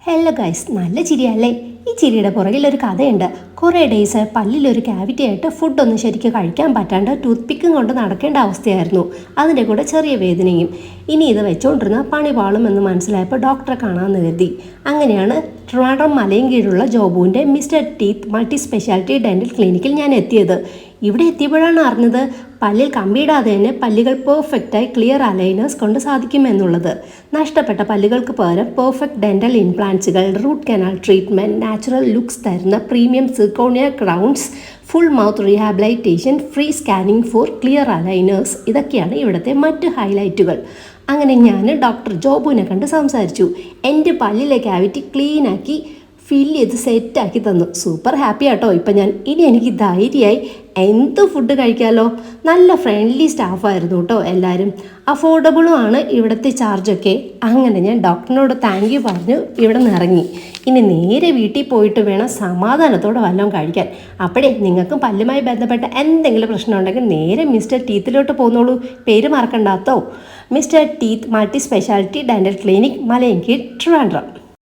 Hello guys, നല്ല ചിരിയല്ലേ? ഈ ചിരിയുടെ പുറകിൽ ഒരു കഥയുണ്ട്. കുറേ ഡേയ്സ് പല്ലിലൊരു ക്യാവിറ്റി ആയിട്ട് ഫുഡൊന്നും ശരിക്കും കഴിക്കാൻ പറ്റാണ്ട് ടൂത്ത് പിക്കും കൊണ്ട് നടക്കേണ്ട അവസ്ഥയായിരുന്നു. അതിൻ്റെ കൂടെ ചെറിയ വേദനയും. ഇനി ഇത് വെച്ചുകൊണ്ടിരുന്ന പണി പാളും എന്ന് മനസ്സിലായപ്പോൾ ഡോക്ടറെ കാണാമെന്ന് കരുതി. അങ്ങനെയാണ് ട്രിവാൻഡ്രം മലയും കീഴുള്ള ജോബുവിൻ്റെ mister teeth multi speciality dental ക്ലിനിക്കിൽ ഞാൻ എത്തിയത്. ഇവിടെ എത്തിയപ്പോഴാണ് അറിഞ്ഞത് പല്ലിൽ കമ്പിയിടാതെ തന്നെ പല്ലുകൾ പെർഫെക്റ്റായി ക്ലിയർ അലൈനേഴ്സ് കൊണ്ട് സാധിക്കുമെന്നുള്ളത്. നഷ്ടപ്പെട്ട പല്ലുകൾക്ക് പകരം പെർഫെക്റ്റ് ഡെൻ്റൽ ഇംപ്ലാന്റ്സുകൾ, root canal treatment, natural looks തരുന്ന premium zirconia crowns, full mouth rehabilitation, free scanning for clear aligners, ഇതൊക്കെയാണ് ഇവിടുത്തെ മറ്റ് ഹൈലൈറ്റുകൾ. അങ്ങനെ ഞാൻ ഡോക്ടർ ജോബുവിനെ കണ്ട് സംസാരിച്ചു. എൻ്റെ പല്ലിലെ ക്യാവിറ്റി ക്ലീനാക്കി ഫില്ല് ചെയ്ത് സെറ്റാക്കി തന്നു. സൂപ്പർ ഹാപ്പി ആട്ടോ ഇപ്പം ഞാൻ. ഇനി എനിക്ക് ധൈര്യമായി എന്ത് ഫുഡ് കഴിക്കാമല്ലോ. നല്ല ഫ്രണ്ട്ലി സ്റ്റാഫായിരുന്നു കേട്ടോ എല്ലാവരും. അഫോർഡബിളും ആണ് ഇവിടുത്തെ ചാർജൊക്കെ. അങ്ങനെ ഞാൻ ഡോക്ടറിനോട് താങ്ക് യു പറഞ്ഞു ഇവിടെ നിന്ന് ഇറങ്ങി. ഇനി നേരെ വീട്ടിൽ പോയിട്ട് വേണം സമാധാനത്തോടെ വല്ലതും കഴിക്കാൻ. അപ്പോഴേ നിങ്ങൾക്കും പല്ലുമായി ബന്ധപ്പെട്ട എന്തെങ്കിലും പ്രശ്നം ഉണ്ടെങ്കിൽ നേരെ മിസ്റ്റർ ടീത്തിലോട്ട് പോന്നോളൂ. പേര് മറക്കണ്ടാത്തോ. Mister teeth multi speciality dental clinic, Malayinkeezh, Trivandrum.